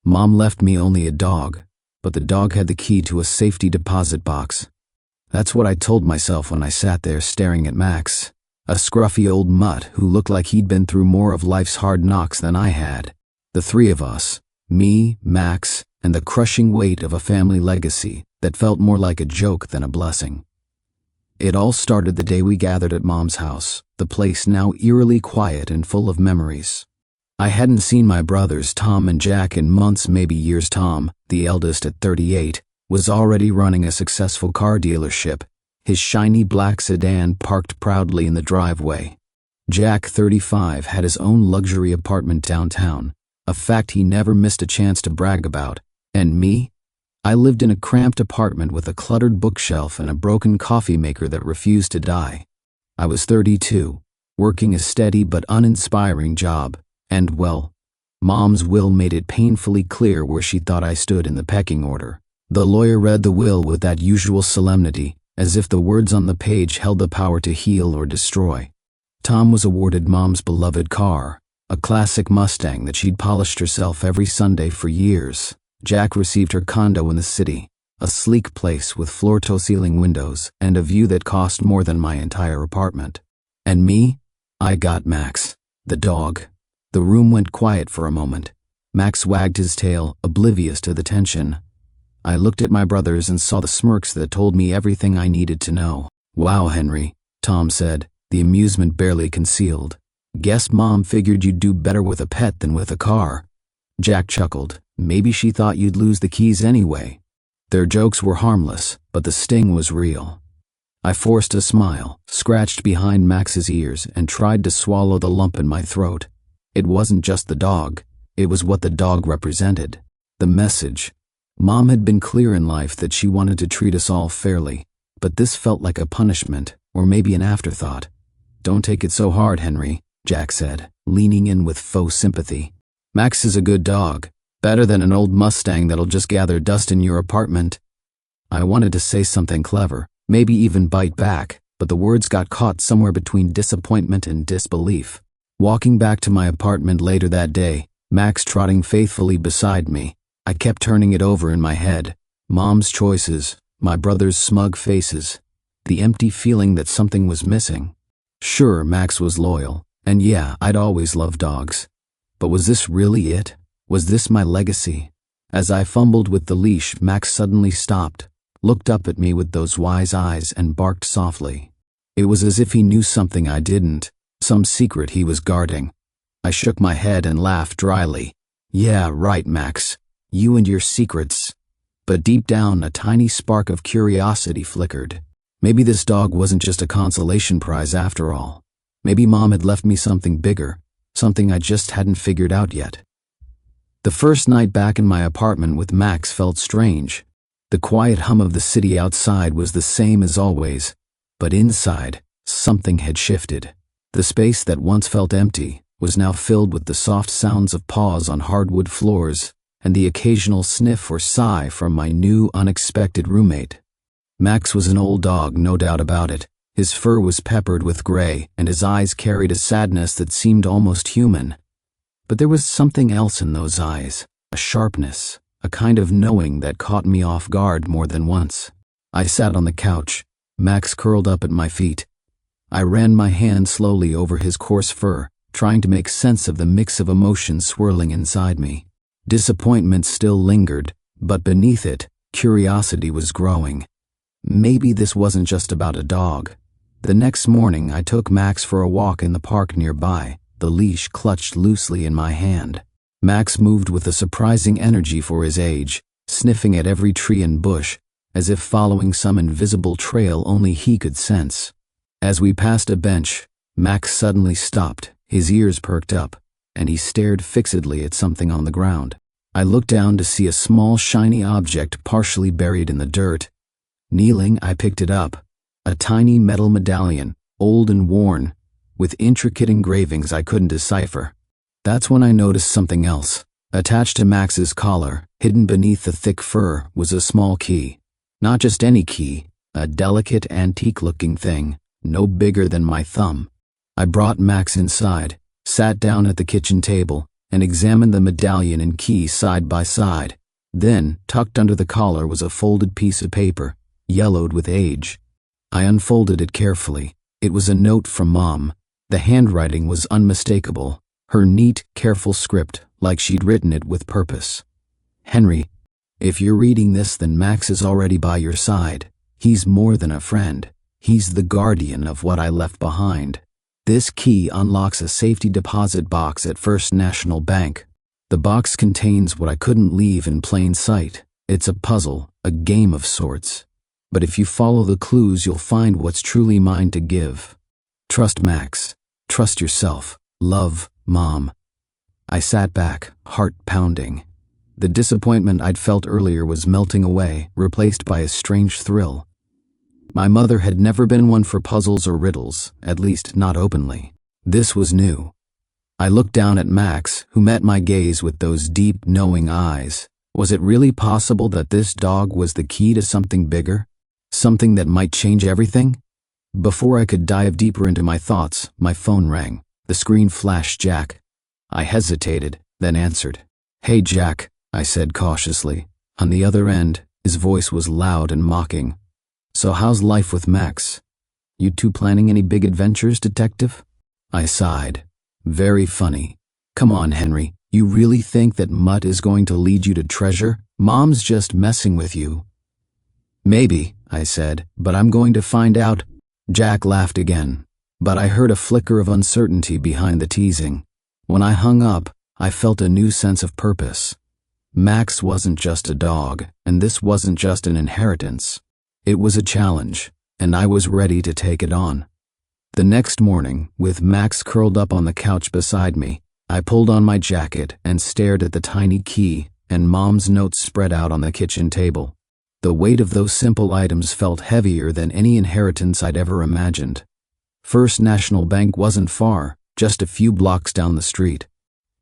Mom left me only a dog, but the dog had the key to a safety deposit box. That's what I told myself when I sat there staring at Max, a scruffy old mutt who looked like he'd been through more of life's hard knocks than I had. The three of us, me, Max, and the crushing weight of a family legacy that felt more like a joke than a blessing. It all started the day we gathered at Mom's house, the place now eerily quiet and full of memories. I hadn't seen my brothers Tom and Jack in months, maybe years. Tom, the eldest at 38, was already running a successful car dealership, his shiny black sedan parked proudly in the driveway. Jack, 35, had his own luxury apartment downtown, a fact he never missed a chance to brag about. And me? I lived in a cramped apartment with a cluttered bookshelf and a broken coffee maker that refused to die. I was 32, working a steady but uninspiring job, and, well, Mom's will made it painfully clear where she thought I stood in the pecking order. The lawyer read the will with that usual solemnity, as if the words on the page held the power to heal or destroy. Tom was awarded Mom's beloved car, a classic Mustang that she'd polished herself every Sunday for years. Jack received her condo in the city, a sleek place with floor-to-ceiling windows and a view that cost more than my entire apartment. And me? I got Max, the dog. The room went quiet for a moment. Max wagged his tail, oblivious to the tension. I looked at my brothers and saw the smirks that told me everything I needed to know. "Wow, Henry," Tom said, the amusement barely concealed. "Guess Mom figured you'd do better with a pet than with a car." Jack chuckled. "Maybe she thought you'd lose the keys anyway." Their jokes were harmless, but the sting was real. I forced a smile, scratched behind Max's ears, and tried to swallow the lump in my throat. It wasn't just the dog, it was what the dog represented. The message. Mom had been clear in life that she wanted to treat us all fairly, but this felt like a punishment, or maybe an afterthought. "Don't take it so hard, Henry," Jack said, leaning in with faux sympathy. "Max is a good dog, better than an old Mustang that'll just gather dust in your apartment." I wanted to say something clever, maybe even bite back, but the words got caught somewhere between disappointment and disbelief. Walking back to my apartment later that day, Max trotting faithfully beside me, I kept turning it over in my head. Mom's choices, my brother's smug faces, the empty feeling that something was missing. Sure, Max was loyal, and yeah, I'd always loved dogs. But was this really it? Was this my legacy? As I fumbled with the leash, Max suddenly stopped, looked up at me with those wise eyes, and barked softly. It was as if he knew something I didn't, some secret he was guarding. I shook my head and laughed dryly. "Yeah, right, Max. You and your secrets." But deep down, a tiny spark of curiosity flickered. Maybe this dog wasn't just a consolation prize after all. Maybe Mom had left me something bigger, something I just hadn't figured out yet. The first night back in my apartment with Max felt strange. The quiet hum of the city outside was the same as always, but inside, something had shifted. The space that once felt empty was now filled with the soft sounds of paws on hardwood floors and the occasional sniff or sigh from my new, unexpected roommate. Max was an old dog, no doubt about it. His fur was peppered with gray, and his eyes carried a sadness that seemed almost human. But there was something else in those eyes, a sharpness, a kind of knowing that caught me off guard more than once. I sat on the couch, Max curled up at my feet. I ran my hand slowly over his coarse fur, trying to make sense of the mix of emotions swirling inside me. Disappointment still lingered, but beneath it, curiosity was growing. Maybe this wasn't just about a dog. The next morning, I took Max for a walk in the park nearby, the leash clutched loosely in my hand. Max moved with a surprising energy for his age, sniffing at every tree and bush, as if following some invisible trail only he could sense. As we passed a bench, Max suddenly stopped, his ears perked up, and he stared fixedly at something on the ground. I looked down to see a small shiny object partially buried in the dirt. Kneeling, I picked it up, a tiny metal medallion, old and worn, with intricate engravings I couldn't decipher. That's when I noticed something else. Attached to Max's collar, hidden beneath the thick fur, was a small key. Not just any key, a delicate, antique-looking thing, no bigger than my thumb. I brought Max inside, sat down at the kitchen table, and examined the medallion and key side by side. Then, tucked under the collar was a folded piece of paper, yellowed with age. I unfolded it carefully. It was a note from Mom. The handwriting was unmistakable, her neat, careful script, like she'd written it with purpose. Henry, if you're reading this, then Max is already by your side. He's more than a friend. He's the guardian of what I left behind. This key unlocks a safety deposit box at First National Bank. The box contains what I couldn't leave in plain sight. It's a puzzle, a game of sorts. But if you follow the clues, you'll find what's truly mine to give. Trust Max. Trust yourself. Love, Mom. I sat back, heart pounding. The disappointment I'd felt earlier was melting away, replaced by a strange thrill. My mother had never been one for puzzles or riddles, at least not openly. This was new. I looked down at Max, who met my gaze with those deep, knowing eyes. Was it really possible that this dog was the key to something bigger? Something that might change everything? Before I could dive deeper into my thoughts, my phone rang. The screen flashed Jack. I hesitated, then answered. "Hey Jack," I said cautiously. On the other end, his voice was loud and mocking. "So how's life with Max? You two planning any big adventures, detective?" I sighed. "Very funny. Come on, Henry. You really think that Mutt is going to lead you to treasure? Mom's just messing with you." "Maybe," I said, "but I'm going to find out." Jack laughed again, but I heard a flicker of uncertainty behind the teasing. When I hung up, I felt a new sense of purpose. Max wasn't just a dog, and this wasn't just an inheritance. It was a challenge, and I was ready to take it on. The next morning, with Max curled up on the couch beside me, I pulled on my jacket and stared at the tiny key and Mom's notes spread out on the kitchen table. The weight of those simple items felt heavier than any inheritance I'd ever imagined. First National Bank wasn't far, just a few blocks down the street.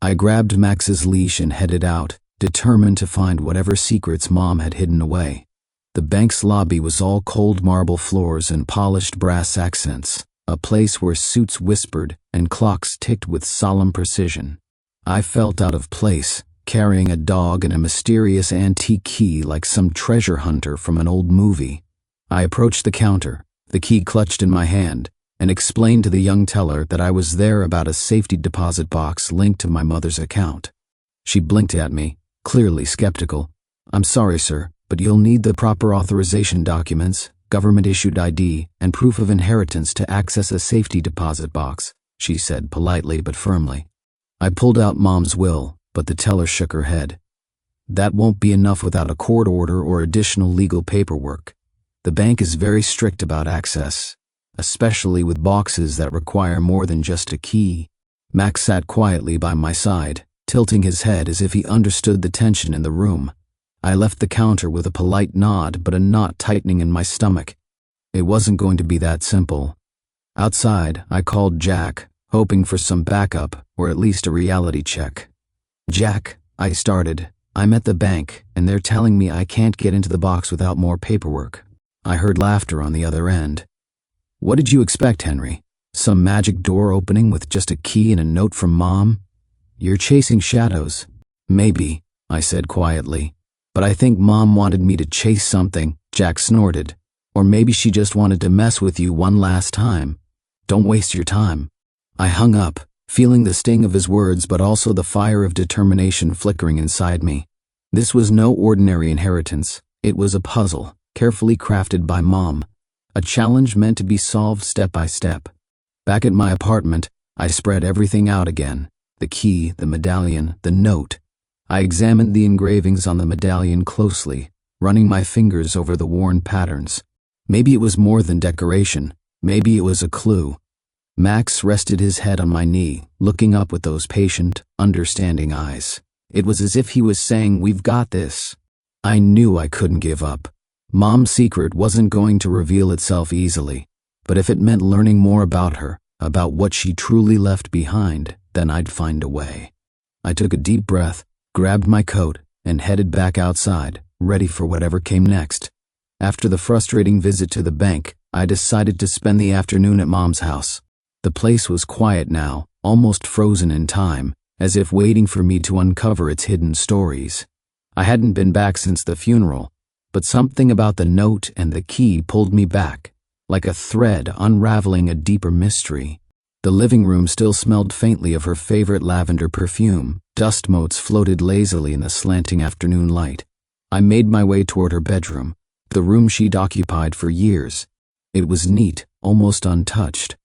I grabbed Max's leash and headed out, determined to find whatever secrets Mom had hidden away. The bank's lobby was all cold marble floors and polished brass accents, a place where suits whispered and clocks ticked with solemn precision. I felt out of place, carrying a dog and a mysterious antique key like some treasure hunter from an old movie. I approached the counter, the key clutched in my hand, and explained to the young teller that I was there about a safety deposit box linked to my mother's account. She blinked at me, clearly skeptical. "I'm sorry, sir, but you'll need the proper authorization documents, government-issued ID, and proof of inheritance to access a safety deposit box," she said politely but firmly. I pulled out Mom's will, but the teller shook her head. "That won't be enough without a court order or additional legal paperwork. The bank is very strict about access, especially with boxes that require more than just a key." Max sat quietly by my side, tilting his head as if he understood the tension in the room. I left the counter with a polite nod but a knot tightening in my stomach. It wasn't going to be that simple. Outside, I called Jack, hoping for some backup or at least a reality check. "Jack," I started, "I'm at the bank and they're telling me I can't get into the box without more paperwork." I heard laughter on the other end. "What did you expect, Henry? Some magic door opening with just a key and a note from Mom? You're chasing shadows." "Maybe," I said quietly. "But I think Mom wanted me to chase something," Jack snorted. "Or maybe she just wanted to mess with you one last time. Don't waste your time." I hung up, feeling the sting of his words but also the fire of determination flickering inside me. This was no ordinary inheritance. It was a puzzle, carefully crafted by Mom. A challenge meant to be solved step by step. Back at my apartment, I spread everything out again. The key, the medallion, the note. I examined the engravings on the medallion closely, running my fingers over the worn patterns. Maybe it was more than decoration. Maybe it was a clue. Max rested his head on my knee, looking up with those patient, understanding eyes. It was as if he was saying, "We've got this." I knew I couldn't give up. Mom's secret wasn't going to reveal itself easily, but if it meant learning more about her, about what she truly left behind, then I'd find a way. I took a deep breath, grabbed my coat, and headed back outside, ready for whatever came next. After the frustrating visit to the bank, I decided to spend the afternoon at Mom's house. The place was quiet now, almost frozen in time, as if waiting for me to uncover its hidden stories. I hadn't been back since the funeral, but something about the note and the key pulled me back, like a thread unraveling a deeper mystery. The living room still smelled faintly of her favorite lavender perfume. Dust motes floated lazily in the slanting afternoon light. I made my way toward her bedroom, the room she'd occupied for years. It was neat, almost untouched.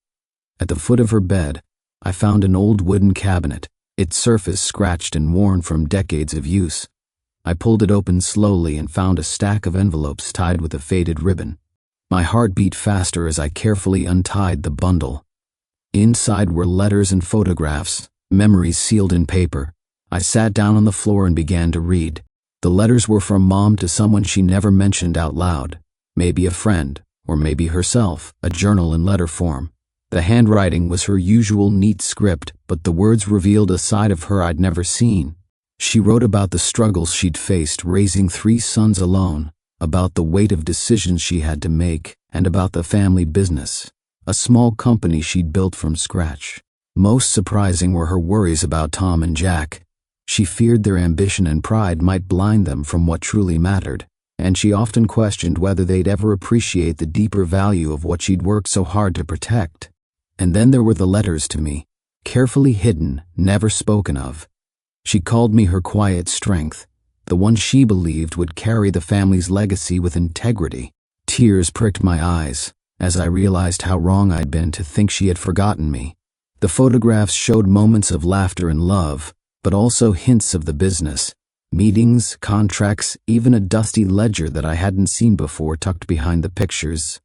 At the foot of her bed, I found an old wooden cabinet, its surface scratched and worn from decades of use. I pulled it open slowly and found a stack of envelopes tied with a faded ribbon. My heart beat faster as I carefully untied the bundle. Inside were letters and photographs, memories sealed in paper. I sat down on the floor and began to read. The letters were from Mom to someone she never mentioned out loud. Maybe a friend, or maybe herself, a journal in letter form. The handwriting was her usual neat script, but the words revealed a side of her I'd never seen. She wrote about the struggles she'd faced raising 3 sons alone, about the weight of decisions she had to make, and about the family business, a small company she'd built from scratch. Most surprising were her worries about Tom and Jack. She feared their ambition and pride might blind them from what truly mattered, and she often questioned whether they'd ever appreciate the deeper value of what she'd worked so hard to protect. And then there were the letters to me, carefully hidden, never spoken of. She called me her quiet strength, the one she believed would carry the family's legacy with integrity. Tears pricked my eyes as I realized how wrong I'd been to think she had forgotten me. The photographs showed moments of laughter and love, but also hints of the business, meetings, contracts, even a dusty ledger that I hadn't seen before tucked behind the pictures.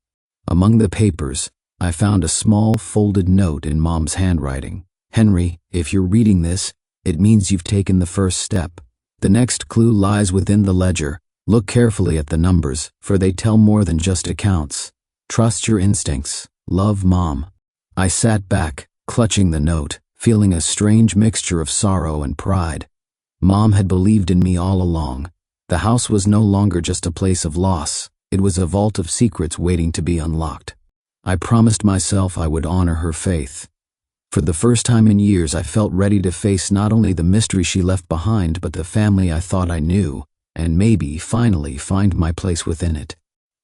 Among the papers, I found a small folded note in Mom's handwriting. "Henry, if you're reading this, it means you've taken the first step. The next clue lies within the ledger. Look carefully at the numbers, for they tell more than just accounts. Trust your instincts. Love, Mom." I sat back, clutching the note, feeling a strange mixture of sorrow and pride. Mom had believed in me all along. The house was no longer just a place of loss. It was a vault of secrets waiting to be unlocked. I promised myself I would honor her faith. For the first time in years, I felt ready to face not only the mystery she left behind, but the family I thought I knew, and maybe finally find my place within it.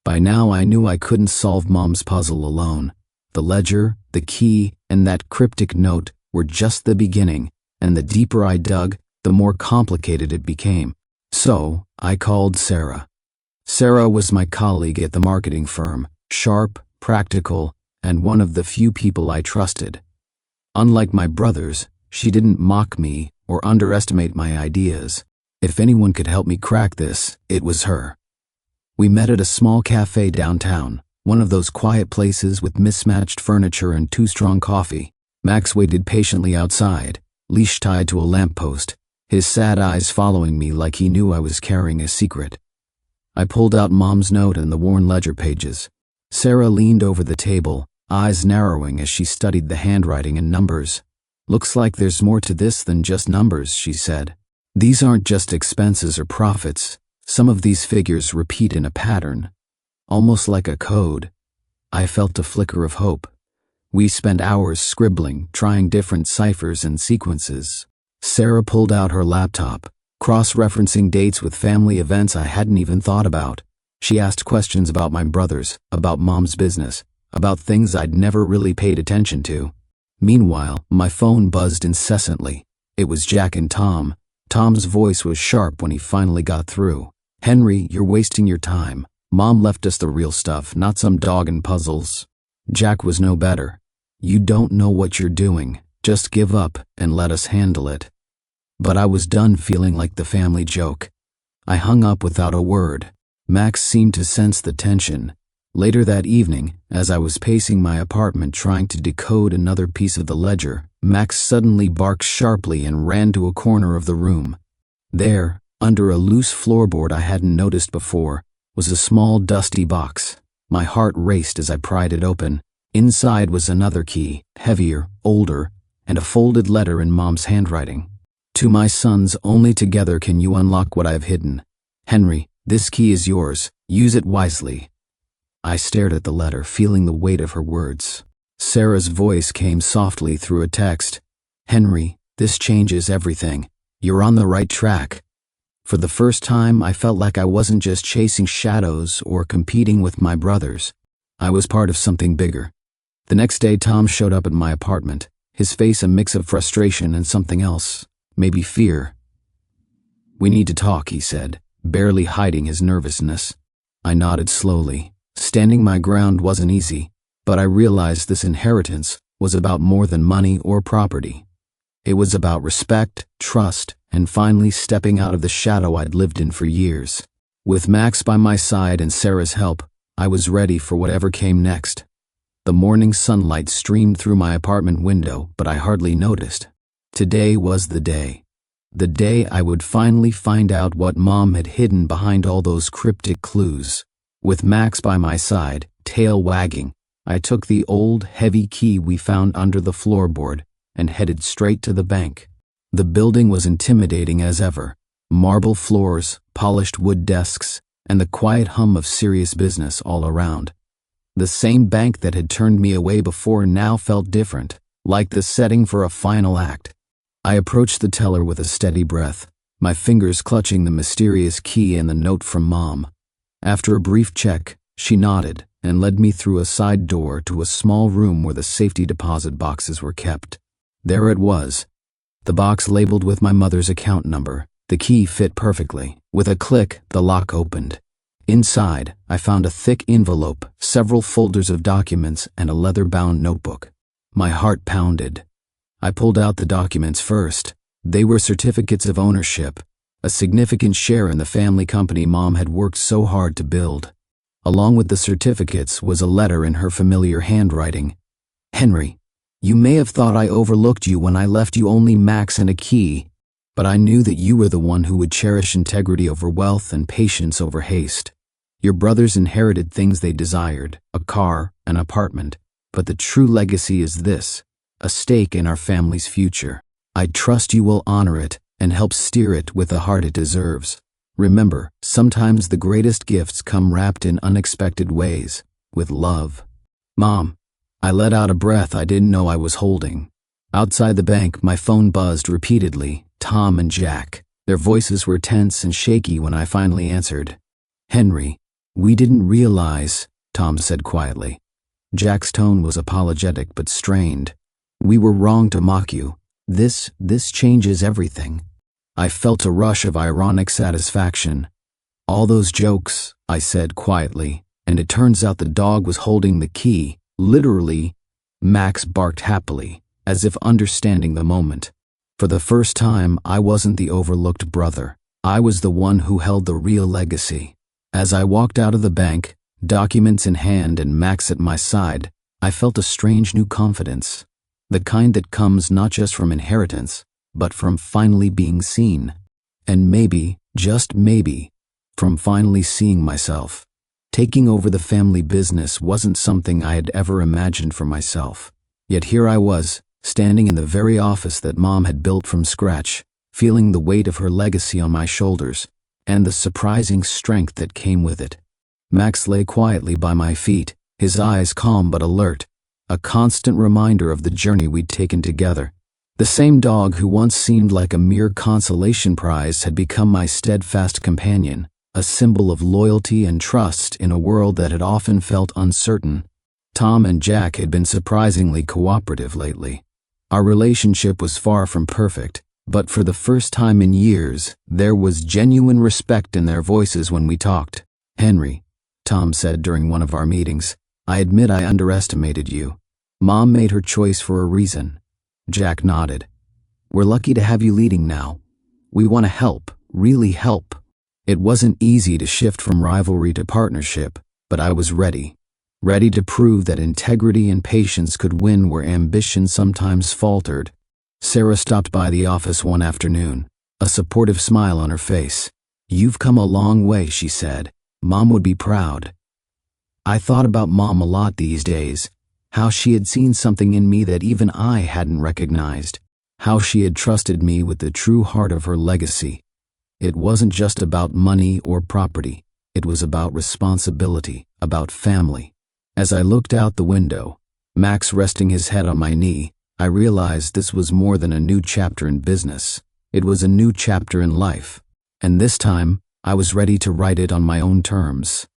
By now I knew I couldn't solve Mom's puzzle alone. The ledger, the key, and that cryptic note were just the beginning, and the deeper I dug, the more complicated it became. So I called Sarah. Sarah was my colleague at the marketing firm, sharp, practical, and one of the few people I trusted. Unlike my brothers, she didn't mock me or underestimate my ideas. If anyone could help me crack this, it was her. We met at a small cafe downtown, one of those quiet places with mismatched furniture and too strong coffee. Max waited patiently outside, leash tied to a lamppost, his sad eyes following me like he knew I was carrying a secret. I pulled out Mom's note and the worn ledger pages. Sarah leaned over the table, eyes narrowing as she studied the handwriting and numbers. "Looks like there's more to this than just numbers," she said. "These aren't just expenses or profits. Some of these figures repeat in a pattern, almost like a code." I felt a flicker of hope. We spent hours scribbling, trying different ciphers and sequences. Sarah pulled out her laptop, cross-referencing dates with family events I hadn't even thought about. She asked questions about my brothers, about Mom's business, about things I'd never really paid attention to. Meanwhile, my phone buzzed incessantly. It was Jack and Tom. Tom's voice was sharp when he finally got through. "Henry, you're wasting your time. Mom left us the real stuff, not some dog and puzzles." Jack was no better. "You don't know what you're doing. Just give up and let us handle it." But I was done feeling like the family joke. I hung up without a word. Max seemed to sense the tension. Later that evening, as I was pacing my apartment trying to decode another piece of the ledger, Max suddenly barked sharply and ran to a corner of the room. There, under a loose floorboard I hadn't noticed before, was a small dusty box. My heart raced as I pried it open. Inside was another key, heavier, older, and a folded letter in Mom's handwriting. "To my sons, only together can you unlock what I have hidden. Henry, this key is yours. Use it wisely." I stared at the letter, feeling the weight of her words. Sarah's voice came softly through a text. "Henry, This changes everything. You're on the right track." For the first time, I felt like I wasn't just chasing shadows or competing with my brothers. I was part of something bigger. The next day, Tom showed up at my apartment, his face a mix of frustration and something else, maybe fear. "We need to talk," he said, barely hiding his nervousness. I nodded slowly. Standing my ground wasn't easy, but I realized this inheritance was about more than money or property. It was about respect, trust, and finally stepping out of the shadow I'd lived in for years. With Max by my side and Sarah's help, I was ready for whatever came next. The morning sunlight streamed through my apartment window, but I hardly noticed. Today was the day. The day I would finally find out what Mom had hidden behind all those cryptic clues. With Max by my side, tail wagging, I took the old, heavy key we found under the floorboard and headed straight to the bank. The building was intimidating as ever. Marble floors, polished wood desks, and the quiet hum of serious business all around. The same bank that had turned me away before now felt different, like the setting for a final act. I approached the teller with a steady breath, my fingers clutching the mysterious key and the note from Mom. After a brief check, she nodded and led me through a side door to a small room where the safety deposit boxes were kept. There it was, the box labeled with my mother's account number. The key fit perfectly. With a click, the lock opened. Inside, I found a thick envelope, several folders of documents, and a leather-bound notebook. My heart pounded. I pulled out the documents first. They were certificates of ownership, a significant share in the family company Mom had worked so hard to build. Along with the certificates was a letter in her familiar handwriting. "Henry, you may have thought I overlooked you when I left you only Max and a key, but I knew that you were the one who would cherish integrity over wealth and patience over haste. Your brothers inherited things they desired, a car, an apartment, but the true legacy is this, a stake in our family's future. I trust you will honor it and help steer it with the heart it deserves. Remember, sometimes the greatest gifts come wrapped in unexpected ways, with love." "Mom." I let out a breath I didn't know I was holding. Outside the bank, my phone buzzed repeatedly. Tom and Jack. Their voices were tense and shaky when I finally answered. "Henry, we didn't realize," Tom said quietly. Jack's tone was apologetic but strained. "We were wrong to mock you. This changes everything." I felt a rush of ironic satisfaction. "All those jokes," I said quietly, "and it turns out the dog was holding the key, literally." Max barked happily, as if understanding the moment. For the first time, I wasn't the overlooked brother. I was the one who held the real legacy. As I walked out of the bank, documents in hand and Max at my side, I felt a strange new confidence. The kind that comes not just from inheritance, but from finally being seen. And maybe, just maybe, from finally seeing myself. Taking over the family business wasn't something I had ever imagined for myself. Yet here I was, standing in the very office that Mom had built from scratch, feeling the weight of her legacy on my shoulders, and the surprising strength that came with it. Max lay quietly by my feet, his eyes calm but alert, a constant reminder of the journey we'd taken together. The same dog who once seemed like a mere consolation prize had become my steadfast companion, a symbol of loyalty and trust in a world that had often felt uncertain. Tom and Jack had been surprisingly cooperative lately. Our relationship was far from perfect, but for the first time in years, there was genuine respect in their voices when we talked. "Henry," Tom said during one of our meetings, "I admit I underestimated you. Mom made her choice for a reason." Jack nodded. "We're lucky to have you leading now. We want to help, really help." It wasn't easy to shift from rivalry to partnership, but I was ready. Ready to prove that integrity and patience could win where ambition sometimes faltered. Sarah stopped by the office one afternoon, a supportive smile on her face. "You've come a long way," she said. "Mom would be proud." I thought about Mom a lot these days, how she had seen something in me that even I hadn't recognized, how she had trusted me with the true heart of her legacy. It wasn't just about money or property, it was about responsibility, about family. As I looked out the window, Max resting his head on my knee, I realized this was more than a new chapter in business. It was a new chapter in life. And this time, I was ready to write it on my own terms.